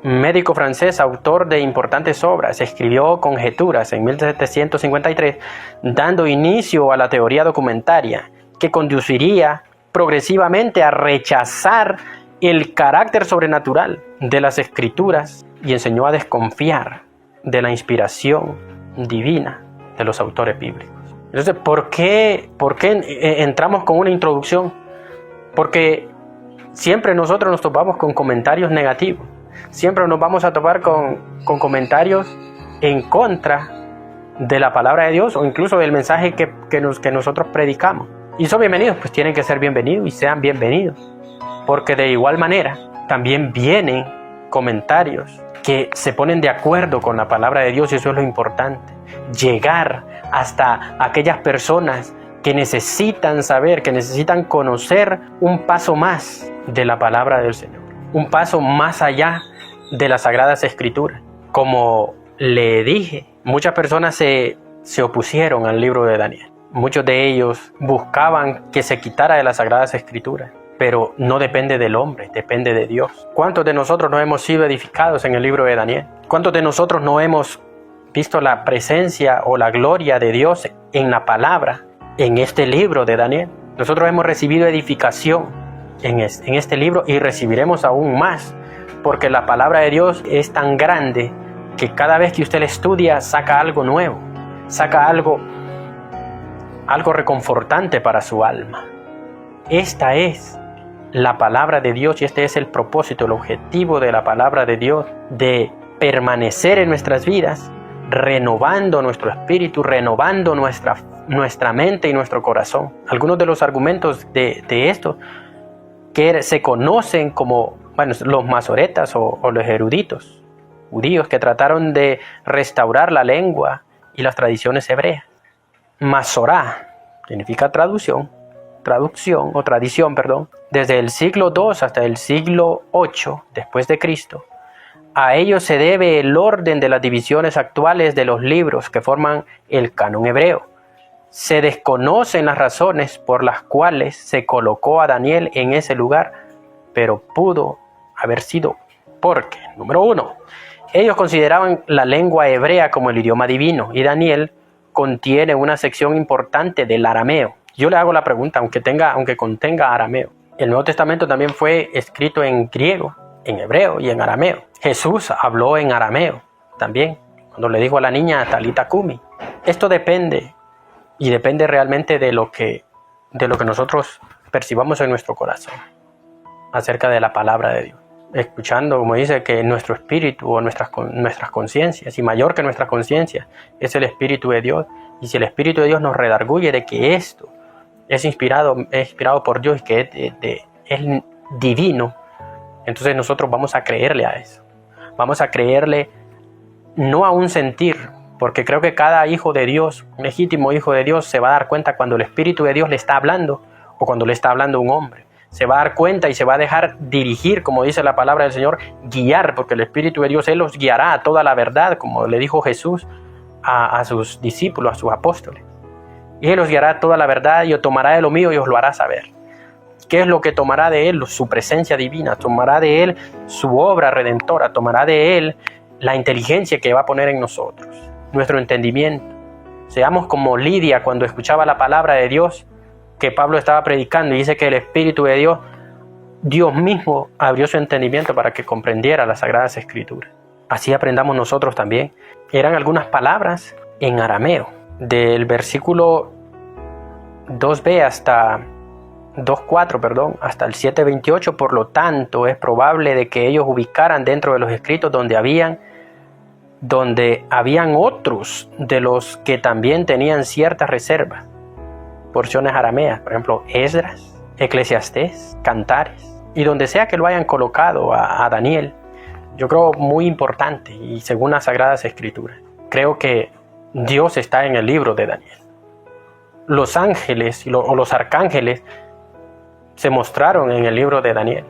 médico francés, autor de importantes obras, escribió Conjeturas en 1753, dando inicio a la teoría documentaria, que conduciría progresivamente a rechazar el carácter sobrenatural de las Escrituras y enseñó a desconfiar de la inspiración divina de los autores bíblicos. Entonces, ¿por qué entramos con una introducción? Porque siempre nosotros nos topamos con comentarios negativos. Siempre nos vamos a topar con comentarios en contra de la palabra de Dios o incluso del mensaje que nosotros predicamos. Y son bienvenidos, pues tienen que ser bienvenidos y sean bienvenidos. Porque de igual manera también vienen comentarios que se ponen de acuerdo con la palabra de Dios, y eso es lo importante. Llegar hasta aquellas personas que necesitan saber, que necesitan conocer un paso más de la palabra del Señor, un paso más allá de las Sagradas Escrituras. Como le dije, muchas personas se opusieron al libro de Daniel. Muchos de ellos buscaban que se quitara de las Sagradas Escrituras, pero no depende del hombre, depende de Dios. ¿Cuántos de nosotros no hemos sido edificados en el libro de Daniel? ¿Cuántos de nosotros no hemos visto la presencia o la gloria de Dios en la palabra, en este libro de Daniel? Nosotros hemos recibido edificación en este libro y recibiremos aún más, porque la palabra de Dios es tan grande que cada vez que usted la estudia saca algo nuevo, saca algo reconfortante para su alma. Esta es la palabra de Dios y este es el propósito, el objetivo de la palabra de Dios, de permanecer en nuestras vidas, renovando nuestro espíritu, renovando nuestra mente y nuestro corazón. Algunos de los argumentos de esto que se conocen como los masoretas o los eruditos judíos que trataron de restaurar la lengua y las tradiciones hebreas. Masorá significa traducción o tradición, desde el siglo II hasta el siglo VIII después de Cristo. A ello se debe el orden de las divisiones actuales de los libros que forman el canon hebreo. Se desconocen las razones por las cuales se colocó a Daniel en ese lugar, pero pudo haber sido porque, número 1, ellos consideraban la lengua hebrea como el idioma divino y Daniel contiene una sección importante del arameo. Yo le hago la pregunta, aunque contenga arameo. El Nuevo Testamento también fue escrito en griego, en hebreo y en arameo. Jesús habló en arameo también, cuando le dijo a la niña Talita Kumi. Esto depende realmente de lo que nosotros percibamos en nuestro corazón acerca de la palabra de Dios. Escuchando, como dice, que nuestro espíritu o nuestras conciencias, y mayor que nuestra conciencia, es el Espíritu de Dios. Y si el Espíritu de Dios nos redarguye de que esto es inspirado por Dios y que es divino, entonces nosotros vamos a creerle a eso. Vamos a creerle no a un sentir, porque creo que cada hijo de Dios, un legítimo hijo de Dios, se va a dar cuenta cuando el Espíritu de Dios le está hablando o cuando le está hablando un hombre. Se va a dar cuenta y se va a dejar dirigir, como dice la palabra del Señor, guiar, porque el Espíritu de Dios, Él los guiará a toda la verdad, como le dijo Jesús a sus discípulos, a sus apóstoles. Y Él los guiará a toda la verdad y os tomará de lo mío y os lo hará saber. ¿Qué es lo que tomará de Él? Su presencia divina, tomará de Él su obra redentora, tomará de Él la inteligencia que va a poner en nosotros, nuestro entendimiento. Seamos como Lidia cuando escuchaba la palabra de Dios que Pablo estaba predicando y dice que el Espíritu de Dios mismo abrió su entendimiento para que comprendiera las Sagradas Escrituras. Así aprendamos nosotros también. Eran algunas palabras en arameo, del versículo 2b hasta 2.4, hasta el 7.28. Por lo tanto, es probable de que ellos ubicaran dentro de los escritos donde habían otros de los que también tenían ciertas reservas, porciones arameas, por ejemplo, Esdras, Eclesiastés, Cantares, y donde sea que lo hayan colocado a Daniel, yo creo muy importante y según las Sagradas Escrituras. Creo que Dios está en el libro de Daniel. Los ángeles o los arcángeles se mostraron en el libro de Daniel.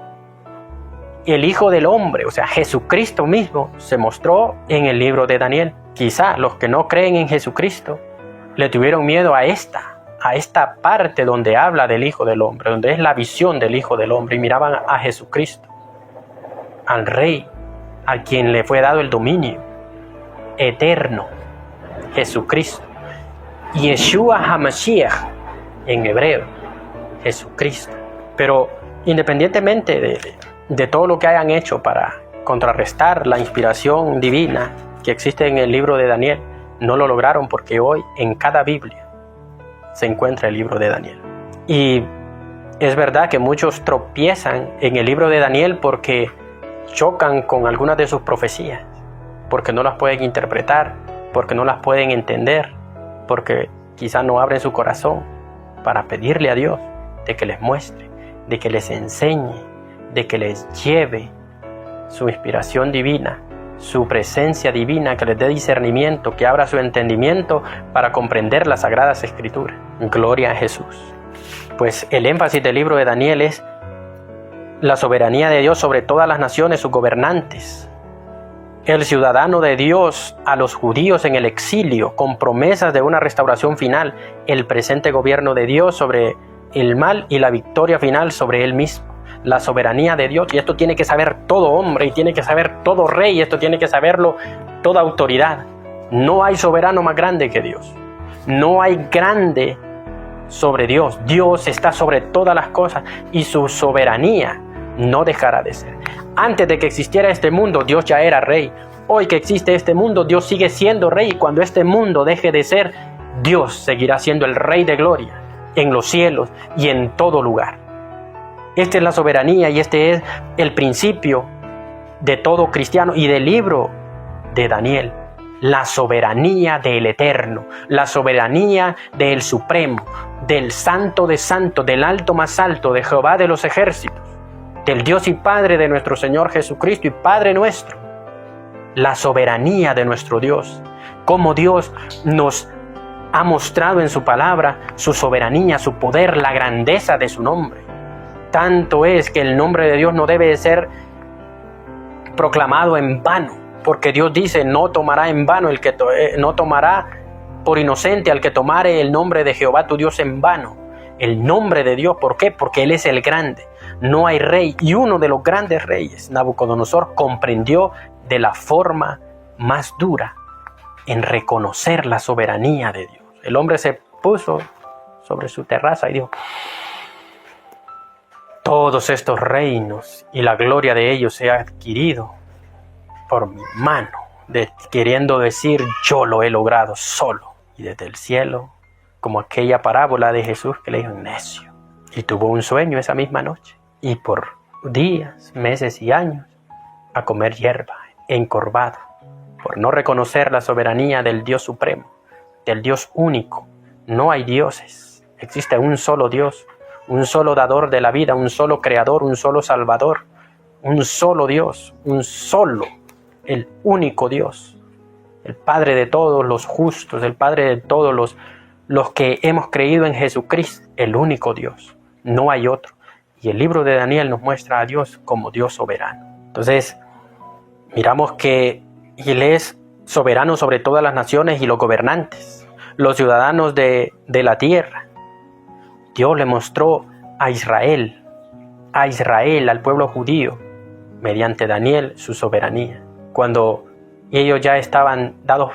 El Hijo del Hombre, o sea, Jesucristo mismo, se mostró en el libro de Daniel. Quizá los que no creen en Jesucristo le tuvieron miedo a esta parte donde habla del Hijo del Hombre, donde es la visión del Hijo del Hombre, y miraban a Jesucristo, al Rey a quien le fue dado el dominio eterno, Jesucristo. Yeshua HaMashiach en hebreo, Jesucristo. Pero independientemente de todo lo que hayan hecho para contrarrestar la inspiración divina que existe en el libro de Daniel, no lo lograron, porque hoy en cada Biblia se encuentra el libro de Daniel. Y es verdad que muchos tropiezan en el libro de Daniel porque chocan con algunas de sus profecías, porque no las pueden interpretar, porque no las pueden entender, porque quizás no abren su corazón para pedirle a Dios de que les muestre, de que les enseñe, de que les lleve su inspiración divina, su presencia divina, que les dé discernimiento, que abra su entendimiento para comprender las Sagradas Escrituras. Gloria a Jesús. Pues el énfasis del libro de Daniel es la soberanía de Dios sobre todas las naciones, sus gobernantes. El ciudadano de Dios a los judíos en el exilio, con promesas de una restauración final, el presente gobierno de Dios sobre el mal y la victoria final sobre él mismo. La soberanía de Dios, y esto tiene que saber todo hombre, y tiene que saber todo rey, y esto tiene que saberlo toda autoridad. No hay soberano más grande que Dios. No hay grande sobre Dios. Dios está sobre todas las cosas y su soberanía no dejará de ser. Antes de que existiera este mundo, Dios ya era rey. Hoy que existe este mundo, Dios sigue siendo rey, y cuando este mundo deje de ser, Dios seguirá siendo el Rey de gloria en los cielos y en todo lugar. Esta es la soberanía, y este es el principio de todo cristiano y del libro de Daniel. La soberanía del Eterno, la soberanía del Supremo, del Santo de Santos, del Alto más alto, de Jehová de los ejércitos, del Dios y Padre de nuestro Señor Jesucristo y Padre nuestro. La soberanía de nuestro Dios, como Dios nos ha mostrado en su palabra su soberanía, su poder, la grandeza de su nombre. Tanto es que el nombre de Dios no debe de ser proclamado en vano, porque Dios dice: no tomará en vano no tomará por inocente al que tomare el nombre de Jehová tu Dios en vano. El nombre de Dios, ¿por qué? Porque Él es el grande. No hay rey, y uno de los grandes reyes, Nabucodonosor, comprendió de la forma más dura en reconocer la soberanía de Dios. El hombre se puso sobre su terraza y dijo: todos estos reinos y la gloria de ellos se ha adquirido por mi mano, queriendo decir: yo lo he logrado solo. Y desde el cielo, como aquella parábola de Jesús que le dijo: necio. Y tuvo un sueño esa misma noche, y por días, meses y años a comer hierba, encorvado, por no reconocer la soberanía del Dios supremo, del Dios único. No hay dioses, existe un solo Dios, un solo dador de la vida, un solo creador, un solo salvador, un solo Dios, un solo, el único Dios, el Padre de todos los justos, el Padre de todos los que hemos creído en Jesucristo, el único Dios, no hay otro. Y el libro de Daniel nos muestra a Dios como Dios soberano. Entonces, miramos que Él es soberano sobre todas las naciones y los gobernantes, los ciudadanos de la tierra. Dios le mostró a Israel, al pueblo judío, mediante Daniel, su soberanía. Cuando ellos ya estaban dados,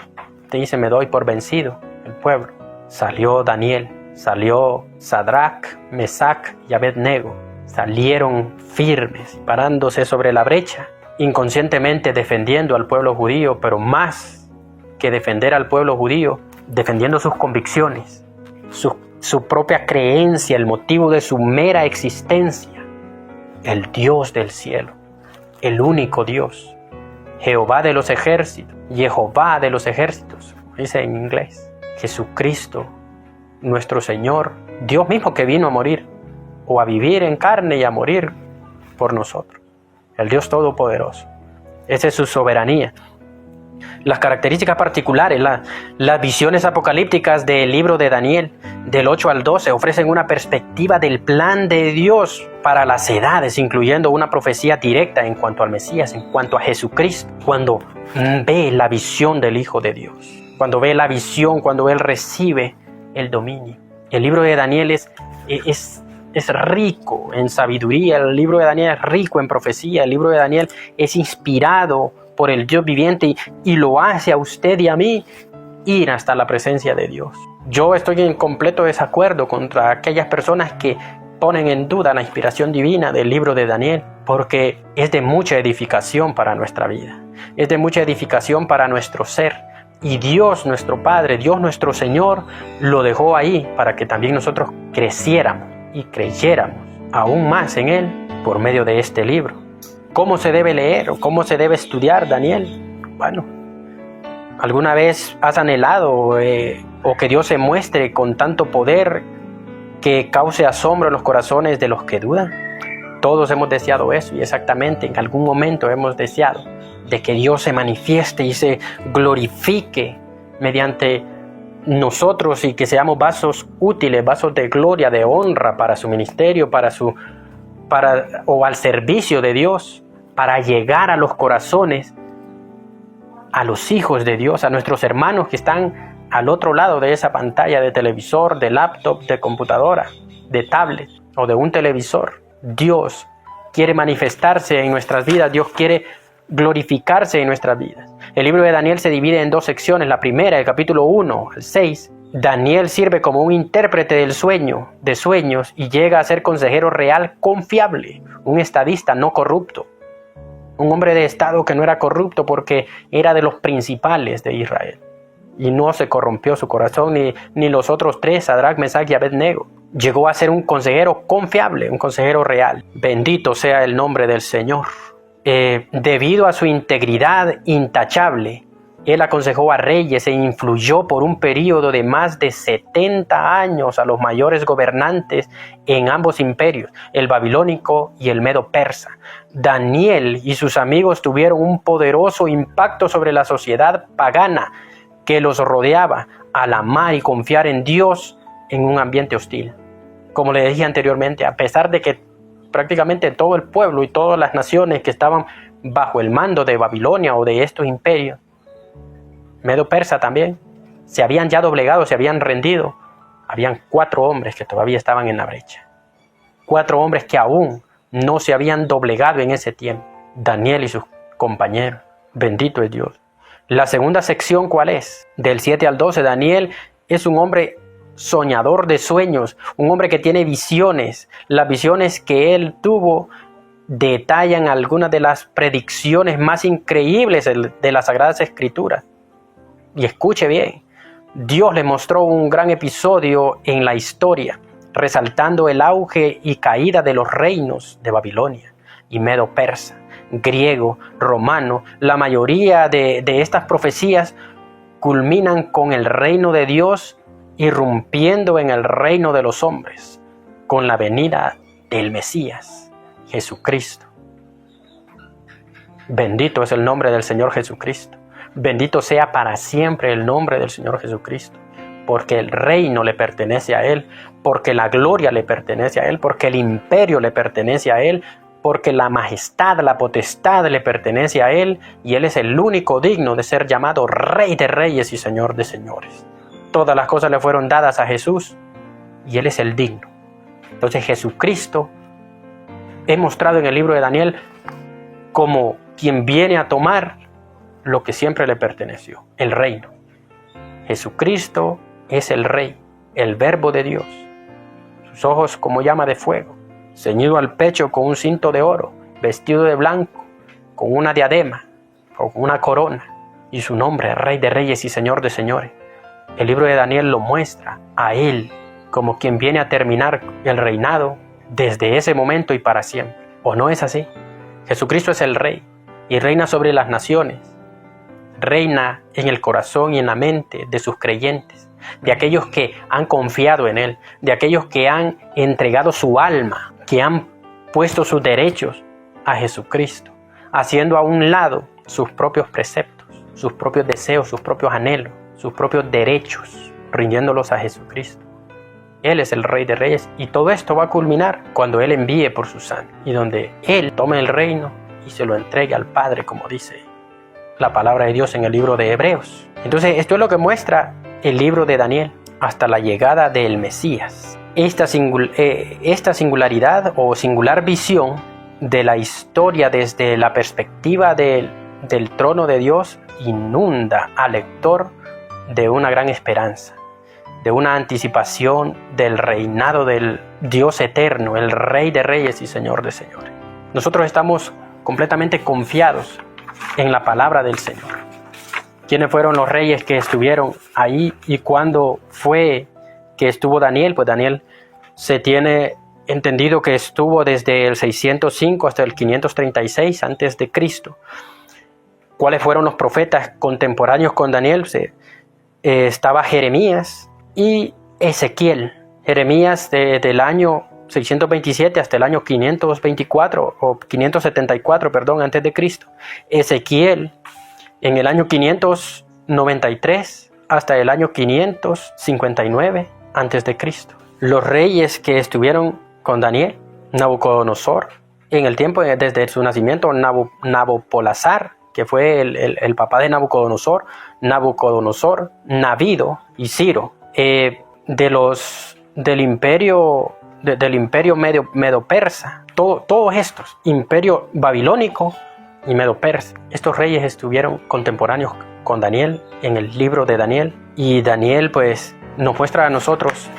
te dice: me doy por vencido, el pueblo. Salió Daniel, salió Sadrach, Mesach y Abednego. Salieron firmes, parándose sobre la brecha, inconscientemente defendiendo al pueblo judío, pero más que defender al pueblo judío, defendiendo sus convicciones, su propia creencia, el motivo de su mera existencia. El Dios del cielo, el único Dios, Jehová de los ejércitos, Jehová de los ejércitos, dice en inglés. Jesucristo, nuestro Señor, Dios mismo que vino a morir, o a vivir en carne y a morir por nosotros. El Dios Todopoderoso. Esa es su soberanía. Las características particulares, las visiones apocalípticas del libro de Daniel, del 8 al 12, ofrecen una perspectiva del plan de Dios para las edades, incluyendo una profecía directa en cuanto al Mesías, en cuanto a Jesucristo, cuando ve la visión del Hijo de Dios, cuando ve la visión, cuando Él recibe el dominio. El libro de Daniel es rico en sabiduría, el libro de Daniel es rico en profecía, el libro de Daniel es inspirado por el Dios viviente y lo hace a usted y a mí ir hasta la presencia de Dios. Yo estoy en completo desacuerdo contra aquellas personas que ponen en duda la inspiración divina del libro de Daniel, porque es de mucha edificación para nuestra vida, es de mucha edificación para nuestro ser. Y Dios nuestro Padre, Dios nuestro Señor, lo dejó ahí para que también nosotros creciéramos y creyéramos aún más en Él por medio de este libro. ¿Cómo se debe leer o cómo se debe estudiar Daniel? Bueno, ¿alguna vez has anhelado o que Dios se muestre con tanto poder que cause asombro en los corazones de los que dudan? Todos hemos deseado eso, y exactamente en algún momento hemos deseado de que Dios se manifieste y se glorifique mediante nosotros y que seamos vasos útiles, vasos de gloria, de honra para su ministerio, o al servicio de Dios, para llegar a los corazones, a los hijos de Dios, a nuestros hermanos que están al otro lado de esa pantalla de televisor, de laptop, de computadora, de tablet o de un televisor. Dios quiere manifestarse en nuestras vidas, Dios quiere glorificarse en nuestras vidas. El libro de Daniel se divide en dos secciones. La primera, el capítulo 1 al 6, Daniel sirve como un intérprete de sueños y llega a ser consejero real confiable, un estadista no corrupto, un hombre de estado que no era corrupto porque era de los principales de Israel y no se corrompió su corazón ni los otros tres, Sadrach, Mesach y Abednego. Llegó a ser un consejero confiable, un consejero real. Bendito sea el nombre del Señor. Debido a su integridad intachable, él aconsejó a reyes e influyó por un período de más de 70 años a los mayores gobernantes en ambos imperios, el babilónico y el medo-persa. Daniel y sus amigos tuvieron un poderoso impacto sobre la sociedad pagana que los rodeaba al amar y confiar en Dios en un ambiente hostil. Como le dije anteriormente, a pesar de que prácticamente todo el pueblo y todas las naciones que estaban bajo el mando de Babilonia o de estos imperios, Medo-Persa también, se habían ya doblegado, se habían rendido, habían 4 hombres que todavía estaban en la brecha. 4 hombres que aún no se habían doblegado en ese tiempo. Daniel y sus compañeros. Bendito es Dios. La segunda sección, ¿cuál es? Del 7 al 12, Daniel es un hombre soñador de sueños, un hombre que tiene visiones. Las visiones que él tuvo detallan algunas de las predicciones más increíbles de las Sagradas Escrituras. Y escuche bien, Dios le mostró un gran episodio en la historia, resaltando el auge y caída de los reinos de Babilonia y Medo-Persa, griego, romano. La mayoría de estas profecías culminan con el reino de Dios irrumpiendo en el reino de los hombres, con la venida del Mesías, Jesucristo. Bendito es el nombre del Señor Jesucristo. Bendito sea para siempre el nombre del Señor Jesucristo, porque el reino le pertenece a Él, porque la gloria le pertenece a Él, porque el imperio le pertenece a Él, porque la majestad, la potestad le pertenece a Él, y Él es el único digno de ser llamado Rey de Reyes y Señor de Señores. Todas las cosas le fueron dadas a Jesús y Él es el digno. Entonces Jesucristo es mostrado en el libro de Daniel como quien viene a tomar lo que siempre le perteneció, el reino. Jesucristo es el Rey, el Verbo de Dios. Sus ojos como llama de fuego, ceñido al pecho con un cinto de oro, vestido de blanco, con una diadema o con una corona, y su nombre, Rey de Reyes y Señor de Señores. El libro de Daniel lo muestra a Él como quien viene a terminar el reinado desde ese momento y para siempre. ¿O no es así? Jesucristo es el Rey y reina sobre las naciones. Reina en el corazón y en la mente de sus creyentes, de aquellos que han confiado en Él, de aquellos que han entregado su alma, que han puesto sus derechos a Jesucristo, haciendo a un lado sus propios preceptos, sus propios deseos, sus propios anhelos, sus propios derechos, rindiéndolos a Jesucristo. Él es el Rey de Reyes y todo esto va a culminar cuando Él envíe por su sangre y donde Él tome el reino y se lo entregue al Padre, como dice la palabra de Dios en el libro de Hebreos. Entonces esto es lo que muestra el libro de Daniel hasta la llegada del Mesías. Esta singularidad o singular visión de la historia desde la perspectiva del del trono de Dios inunda al lector de una gran esperanza, de una anticipación del reinado del Dios eterno, el Rey de Reyes y Señor de Señores. Nosotros estamos completamente confiados en la palabra del Señor. ¿Quiénes fueron los reyes que estuvieron ahí y cuándo fue que estuvo Daniel? Pues Daniel se tiene entendido que estuvo desde el 605 hasta el 536 antes de Cristo. ¿Cuáles fueron los profetas contemporáneos con Daniel? Estaba Jeremías y Ezequiel. Jeremías del año 627 hasta el año 524 o 574, antes de Cristo. Ezequiel en el año 593 hasta el año 559 antes de Cristo. Los reyes que estuvieron con Daniel: Nabucodonosor, en el tiempo desde su nacimiento, Nabopolassar, que fue el papá de Nabucodonosor, Navido y Ciro. Del imperio medo-persa, todos estos, imperio babilónico y medo-persa. Estos reyes estuvieron contemporáneos con Daniel en el libro de Daniel, y Daniel pues nos muestra a nosotros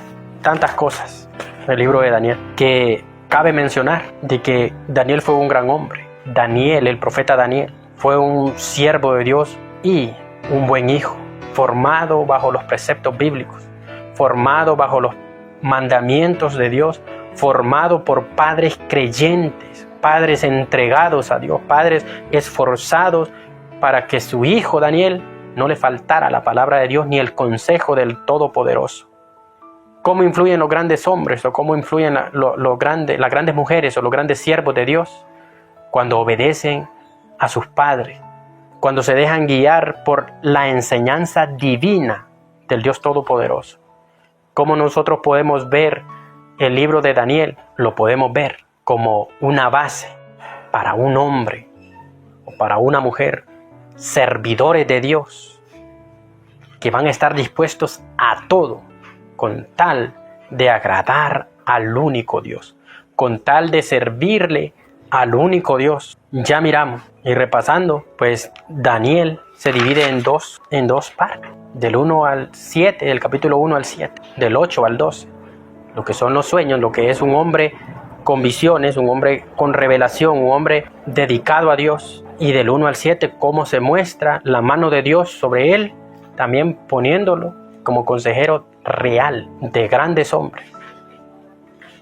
tantas cosas, el libro de Daniel, que cabe mencionar de que Daniel fue un gran hombre. Daniel, el profeta Daniel, fue un siervo de Dios y un buen hijo, formado bajo los preceptos bíblicos, formado bajo los mandamientos de Dios, formado por padres creyentes, padres entregados a Dios, padres esforzados para que su hijo Daniel no le faltara la palabra de Dios ni el consejo del Todopoderoso. ¿Cómo influyen los grandes hombres o cómo influyen las grandes mujeres o los grandes siervos de Dios? Cuando obedecen a sus padres, cuando se dejan guiar por la enseñanza divina del Dios Todopoderoso. ¿Cómo nosotros podemos ver el libro de Daniel? Lo podemos ver como una base para un hombre o para una mujer, servidores de Dios, que van a estar dispuestos a todo con tal de agradar al único Dios, con tal de servirle al único Dios. Ya miramos y repasando, pues Daniel se divide en dos partes, del 1 al 7, del capítulo 1 al 7, del 8 al 12, lo que son los sueños, lo que es un hombre con visiones, un hombre con revelación, un hombre dedicado a Dios, y del 1 al 7 cómo se muestra la mano de Dios sobre él, también poniéndolo como consejero real de grandes hombres.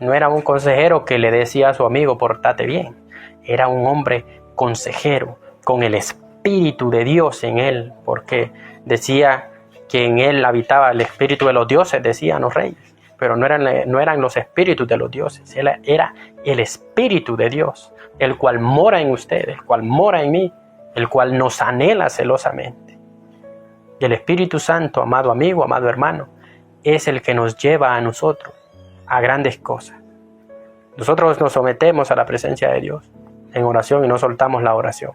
No era un consejero que le decía a su amigo portate bien, era un hombre consejero con el Espíritu de Dios en él, porque decía que en él habitaba el Espíritu de los dioses, decían los reyes, pero no eran los espíritus de los dioses, era el Espíritu de Dios, el cual mora en ustedes, el cual mora en mí, el cual nos anhela celosamente. Y el Espíritu Santo, amado amigo, amado hermano, es el que nos lleva a nosotros a grandes cosas. Nosotros nos sometemos a la presencia de Dios en oración y no soltamos la oración,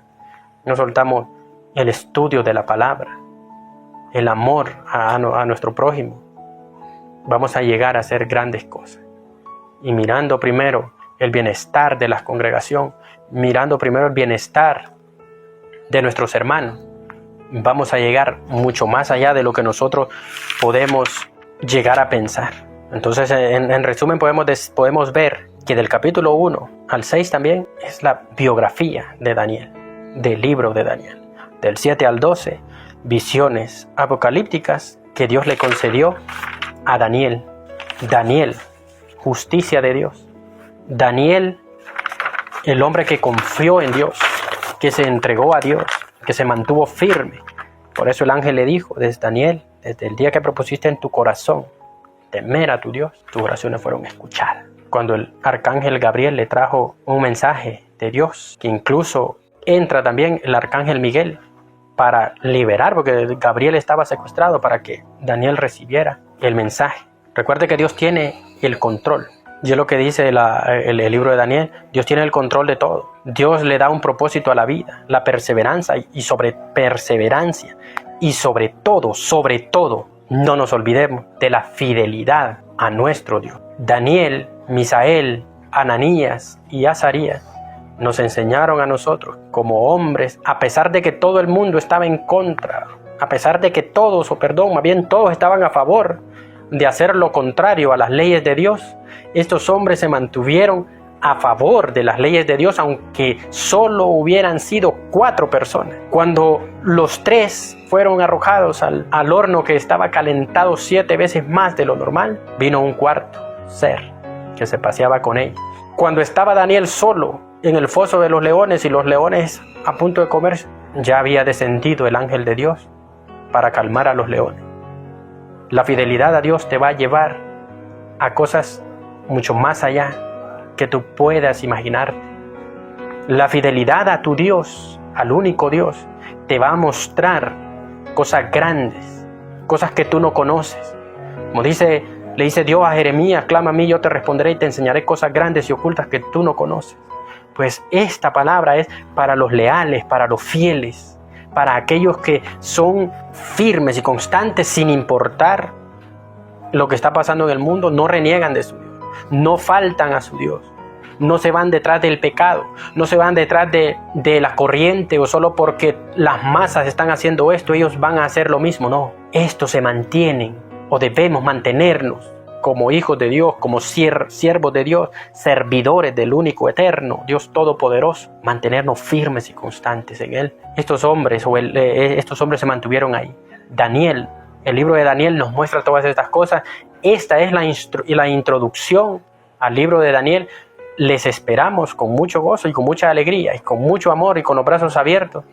no soltamos el estudio de la palabra, el amor a nuestro prójimo. Vamos a llegar a hacer grandes cosas. Y mirando primero el bienestar de la congregación, mirando primero el bienestar de nuestros hermanos, vamos a llegar mucho más allá de lo que nosotros podemos llegar a pensar. Entonces, en resumen, podemos ver que del capítulo 1 al 6 también es la biografía de Daniel, del libro de Daniel. Del 7 al 12, visiones apocalípticas que Dios le concedió a Daniel. Daniel, justicia de Dios. Daniel, el hombre que confió en Dios, que se entregó a Dios, que se mantuvo firme. Por eso el ángel le dijo, Daniel, desde el día que propusiste en tu corazón temer a tu Dios, tus oraciones fueron escuchadas. Cuando el arcángel Gabriel le trajo un mensaje de Dios, que incluso entra también el arcángel Miguel para liberar, porque Gabriel estaba secuestrado, para que Daniel recibiera el mensaje. Recuerde que Dios tiene el control. Y es lo que dice el libro de Daniel. Dios tiene el control de todo. Dios le da un propósito a la vida, la perseverancia y sobre todo, no nos olvidemos de la fidelidad a nuestro Dios. Daniel, Misael, Ananías y Azarías nos enseñaron a nosotros como hombres, a pesar de que todo el mundo estaba en contra, a pesar de que todos, más bien todos estaban a favor de hacer lo contrario a las leyes de Dios, estos hombres se mantuvieron a favor de las leyes de Dios, aunque solo hubieran sido 4 personas. Cuando los 3 fueron arrojados al horno que estaba calentado 7 veces más de lo normal, vino un cuarto ser que se paseaba con ellos. Cuando estaba Daniel solo en el foso de los leones y los leones a punto de comerse, ya había descendido el ángel de Dios para calmar a los leones. La fidelidad a Dios te va a llevar a cosas mucho más allá que tú puedas imaginarte. La fidelidad a tu Dios, al único Dios, te va a mostrar cosas grandes, cosas que tú no conoces. Como le dice Dios a Jeremías, clama a mí, yo te responderé y te enseñaré cosas grandes y ocultas que tú no conoces. Pues esta palabra es para los leales, para los fieles, para aquellos que son firmes y constantes sin importar lo que está pasando en el mundo, no reniegan de su Dios, no faltan a su Dios, no se van detrás del pecado, no se van detrás de la corriente o solo porque las masas están haciendo esto, ellos van a hacer lo mismo. No, estos se mantienen o debemos mantenernos como hijos de Dios, como siervos de Dios, servidores del único eterno, Dios todopoderoso, mantenernos firmes y constantes en Él. Estos hombres se mantuvieron ahí. Daniel, el libro de Daniel nos muestra todas estas cosas. Esta es la introducción al libro de Daniel. Les esperamos con mucho gozo y con mucha alegría y con mucho amor y con los brazos abiertos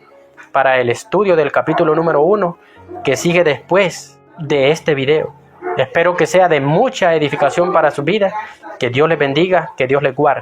para el estudio del capítulo número 1 que sigue después de este video. Espero que sea de mucha edificación para su vida. Que Dios les bendiga, que Dios les guarde.